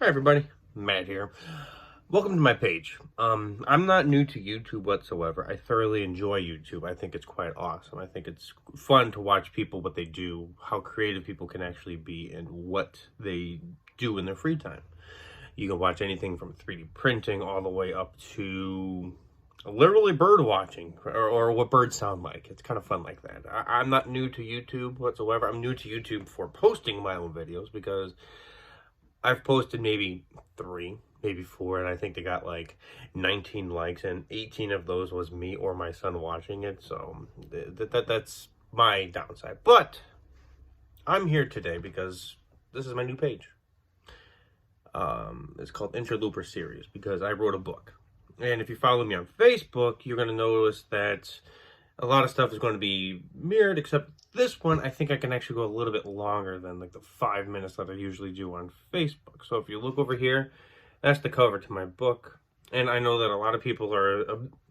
Hi everybody, Matt here. Welcome to my page. I'm not new to YouTube whatsoever. I thoroughly enjoy YouTube. I think it's quite awesome. I think it's fun to watch people, what they do, how creative people can actually be, and what they do in their free time. You can watch anything from 3D printing all the way up to literally bird watching or what birds sound like. It's kind of fun like that. I'm not new to YouTube whatsoever. I'm new to YouTube for posting my own videos because I've posted maybe 3, maybe 4, and I think they got like 19 likes, and 18 of those was me or my son watching it, so that's my downside. But I'm here today because this is my new page. It's called Interloper Series because I wrote a book. And if you follow me on Facebook, you're going to notice that a lot of stuff is going to be mirrored, except this one, I think I can actually go a little bit longer than like the 5 minutes that I usually do on Facebook. So if you look over here, that's the cover to my book. And I know that a lot of people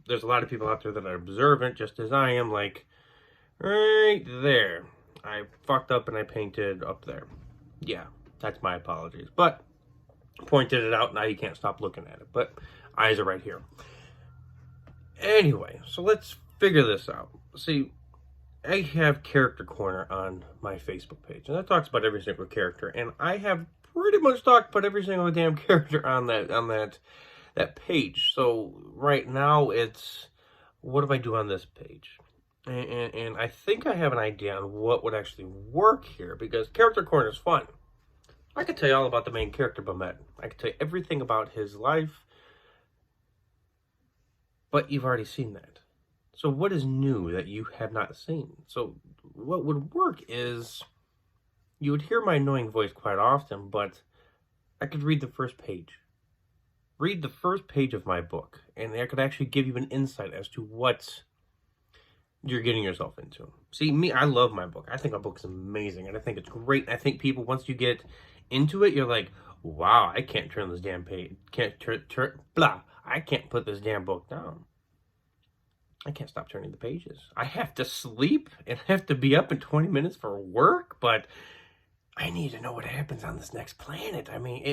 there's a lot of people out there that are observant, just as I am, like, right there. I fucked up and I painted up there. Yeah, that's my apologies. But pointed it out, now you can't stop looking at it. But eyes are right here. Anyway, so let's figure this out. See, I have Character Corner on my Facebook page, and that talks about every single character, and I have pretty much talked about every single damn character on that page. So right now it's, what do I do on this page? And I think I have an idea on what would actually work here, because Character Corner is fun. I could tell you all about the main character, Bamed. I could tell you everything about his life, but you've already seen that. So what is new that you have not seen? So what would work is you would hear my annoying voice quite often, but I could read the first page. Read the first page of my book, and I could actually give you an insight as to what you're getting yourself into. See, me, I love my book. I think my book is amazing, and I think it's great. I think people, once you get into it, you're like, wow, I can't turn this damn page, I can't put this damn book down. I can't stop turning the pages. I have to sleep and have to be up in 20 minutes for work, but I need to know what happens on this next planet. I mean,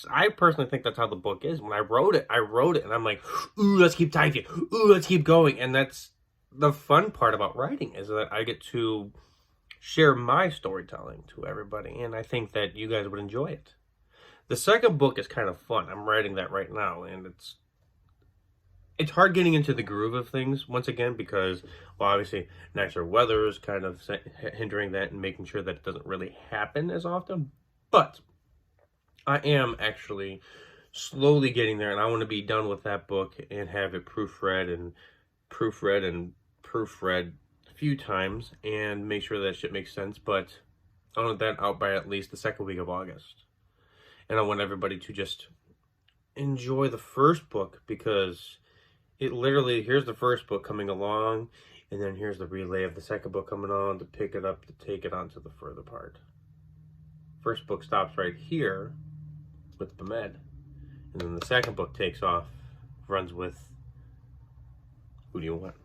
I personally think that's how the book is. When I wrote it, and I'm like, ooh, let's keep typing. Ooh, let's keep going. And that's the fun part about writing, is that I get to share my storytelling to everybody, and I think that you guys would enjoy it. The second book is kind of fun. I'm writing that right now, and it's hard getting into the groove of things once again because, well, obviously nicer weather is kind of hindering that and making sure that it doesn't really happen as often. But I am actually slowly getting there, and I want to be done with that book and have it proofread a few times and make sure that shit makes sense. But I want that out by at least the second week of August. And I want everybody to just enjoy the first book, because it literally, here's the first book coming along, and then here's the relay of the second book coming on to pick it up, to take it on to the further part. First book stops right here with Bamed, and then the second book takes off, runs with Who Do You Want?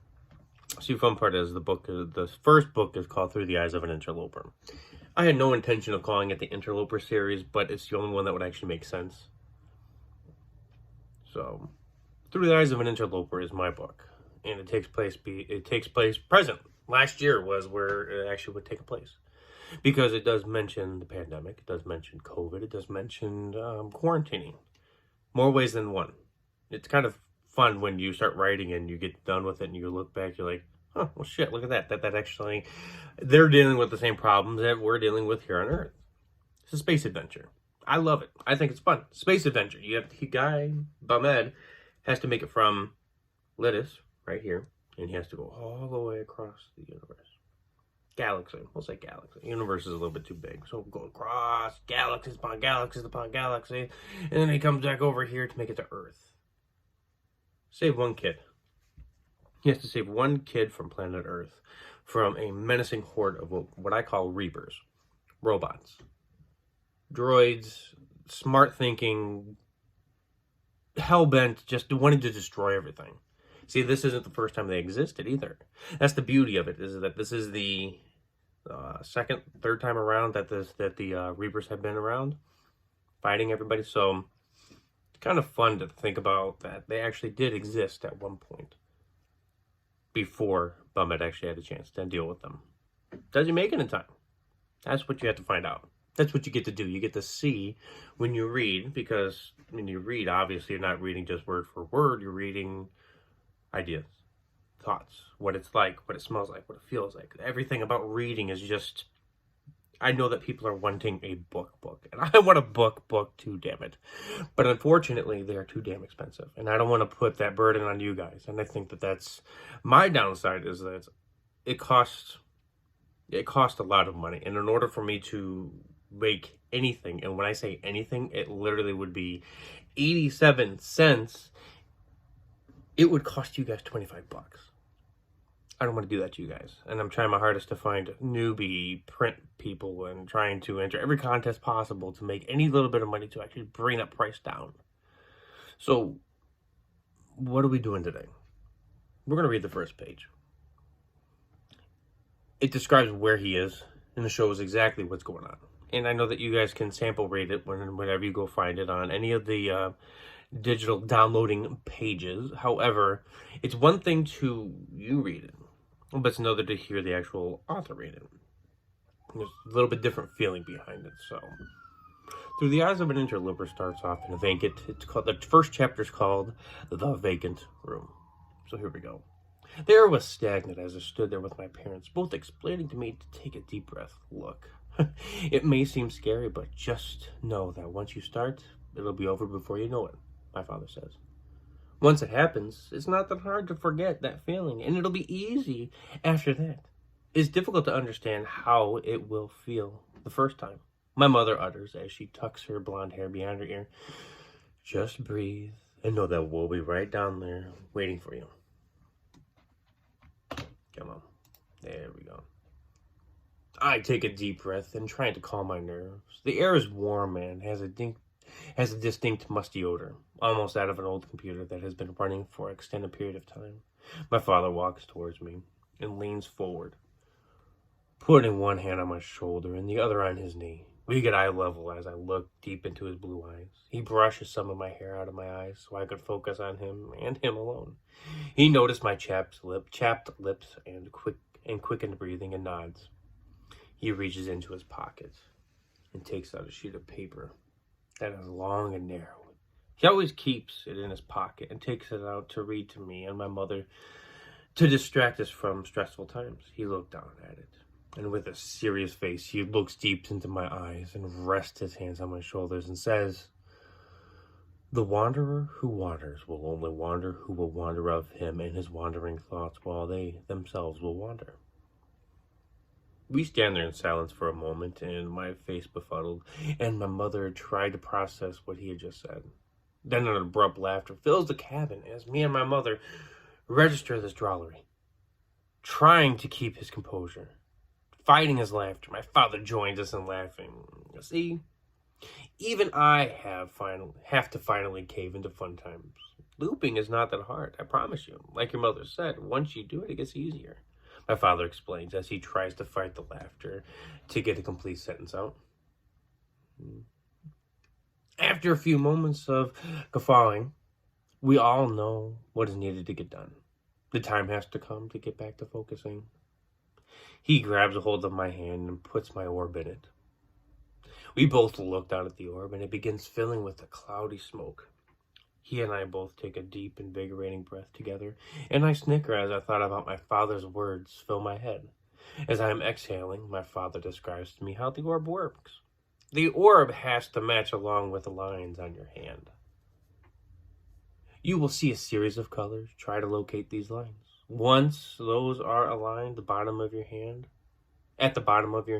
See, the fun part is the first book is called Through the Eyes of an Interloper. I had no intention of calling it the Interloper series, but it's the only one that would actually make sense. So, Through the Eyes of an Interloper is my book, and it takes place present. Last year was where it actually would take place, because it does mention the pandemic, it does mention COVID, it does mention quarantining, more ways than one. It's kind of fun when you start writing and you get done with it and you look back, you're like, huh, well shit, look at that actually, they're dealing with the same problems that we're dealing with here on Earth. It's a space adventure. I love it. I think it's fun. Space adventure. You have the guy, Bamed, has to make it from Lidis, right here, and he has to go all the way across the universe. Galaxy. We'll say galaxy. Universe is a little bit too big, so we'll go across galaxies upon galaxies upon galaxy, and then he comes back over here to make it to Earth. Save one kid. He has to save one kid from planet Earth from a menacing horde of what I call Reapers. Robots. Droids, smart thinking, hell-bent, just wanting to destroy everything. See, this isn't the first time they existed either. That's the beauty of it, is that this is the third time around that the Reapers have been around. fighting everybody. So it's kind of fun to think about that they actually did exist at one point before Bummett actually had a chance to deal with them. Does he make it in time? That's what you have to find out. That's what you get to do. You get to see when you read, because when you read, obviously you're not reading just word for word. You're reading ideas, thoughts, what it's like, what it smells like, what it feels like. Everything about reading is just, I know that people are wanting a book, and I want a book too, damn it. But unfortunately, they are too damn expensive, and I don't want to put that burden on you guys. And I think that that's my downside, is that it costs a lot of money. And in order for me to make anything, and when I say anything, it literally would be 87 cents, it would cost you guys 25 bucks. I don't want to do that to you guys. And I'm trying my hardest to find newbie print people and trying to enter every contest possible to make any little bit of money to actually bring that price down. So what are we doing today? We're going to read the first page. It describes where he is, and it shows exactly what's going on. And I know that you guys can sample read it whenever you go find it on any of the digital downloading pages. However, it's one thing to you read it, but it's another to hear the actual author read it. There's a little bit different feeling behind it. So, Through the Eyes of an Interloper starts off in a vacant. The first chapter is called The Vacant Room. So here we go. The air was stagnant as I stood there with my parents, both explaining to me to take a deep breath. Look, it may seem scary, but just know that once you start, it'll be over before you know it, my father says. Once it happens, it's not that hard to forget that feeling, and it'll be easy after that. It's difficult to understand how it will feel the first time. My mother utters as she tucks her blonde hair behind her ear. Just breathe and know that we'll be right down there waiting for you. Come on. There we go. I take a deep breath and trying to calm my nerves. The air is warm and has a distinct musty odor, almost out of an old computer that has been running for an extended period of time. My father walks towards me and leans forward, putting one hand on my shoulder and the other on his knee. We get eye level as I look deep into his blue eyes. He brushes some of my hair out of my eyes so I could focus on him and him alone. He noticed my chapped lips and quickened breathing and nods. He reaches into his pocket and takes out a sheet of paper that is long and narrow. He always keeps it in his pocket and takes it out to read to me and my mother to distract us from stressful times. He looked down at it, and with a serious face, he looks deep into my eyes and rests his hands on my shoulders and says, "The wanderer who wanders will only wander who will wander of him and his wandering thoughts while they themselves will wander." We stand there in silence for a moment, and my face befuddled, and my mother tried to process what he had just said. Then an abrupt laughter fills the cabin as me and my mother register this drollery. Trying to keep his composure, fighting his laughter, my father joins us in laughing. See, even I have to finally cave into fun times. Looping is not that hard, I promise you. Like your mother said, once you do it, it gets easier. My father explains as he tries to fight the laughter to get a complete sentence out. After a few moments of guffawing, we all know what is needed to get done. The time has to come to get back to focusing. He grabs a hold of my hand and puts my orb in it. We both look down at the orb, and it begins filling with a cloudy smoke. He and I both take a deep, invigorating breath together, and I snicker as I thought about my father's words fill my head. As I am exhaling, my father describes to me how the orb works. The orb has to match along with the lines on your hand. You will see a series of colors. Try to locate these lines. Once those are aligned, at the bottom of your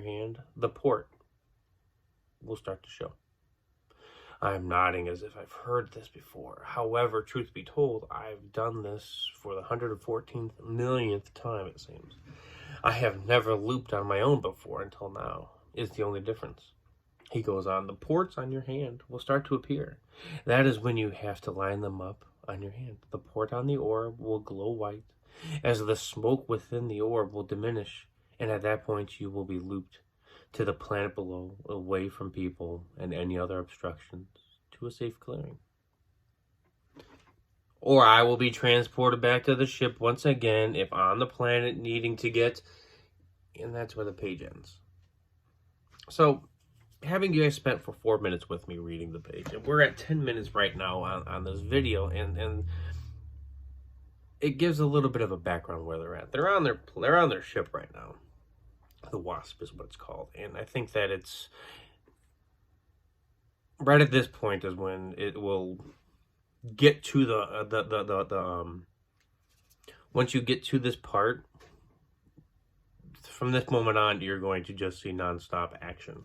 hand, the port will start to show. I am nodding as if I've heard this before. However, truth be told, I've done this for the 114th millionth time, it seems. I have never looped on my own before until now. It's the only difference. He goes on, the ports on your hand will start to appear. That is when you have to line them up on your hand. The port on the orb will glow white as the smoke within the orb will diminish, and at that point you will be looped to the planet below, away from people and any other obstructions, to a safe clearing. Or I will be transported back to the ship once again if on the planet needing to get... And that's where the page ends. So, having you guys spent for 4 minutes with me reading the page, and we're at 10 minutes right now on this video, and it gives a little bit of a background where they're at. They're on their ship right now. The Wasp is what it's called, and I think that it's right at this point is when it will get to the once you get to this part, from this moment on, you're going to just see nonstop action.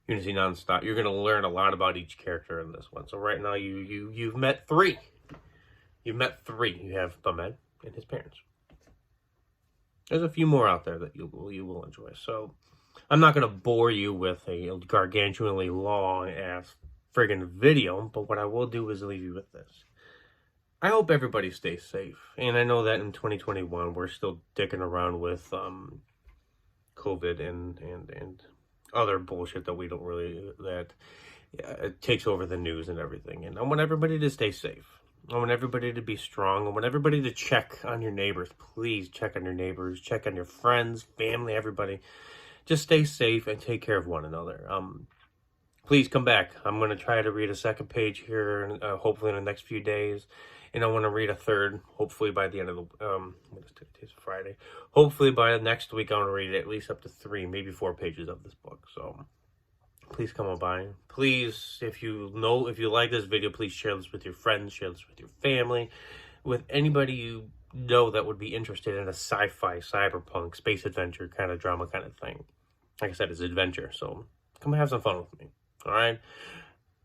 You're going to see nonstop. You're going to learn a lot about each character in this one. So right now, you've met 3. You've met 3. You have Ahmed and his parents. There's a few more out there that you will enjoy. So I'm not going to bore you with a gargantuanly long-ass friggin' video, but what I will do is leave you with this. I hope everybody stays safe. And I know that in 2021, we're still dicking around with COVID and other bullshit that we don't really, that it takes over the news and everything. And I want everybody to stay safe. I want everybody to be strong. I want everybody to check on your neighbors. Please check on your neighbors. Check on your friends, family, everybody. Just stay safe and take care of one another. Please come back. I'm going to try to read a second page here, hopefully in the next few days. And I want to read a third, hopefully by the end of the, what is today's Friday? Hopefully by next week, I want to read at least up to 3, maybe 4 pages of this book. So please come on by. Please, if you like this video, please share this with your friends, share this with your family, with anybody you know that would be interested in a sci-fi, cyberpunk, space adventure kind of drama kind of thing. Like I said, it's adventure. So come have some fun with me. All right?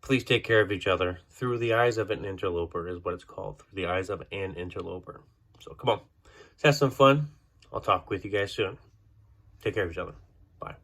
Please take care of each other through the eyes of an interloper is what it's called. Through the eyes of an interloper. So come on. Let's have some fun. I'll talk with you guys soon. Take care of each other. Bye.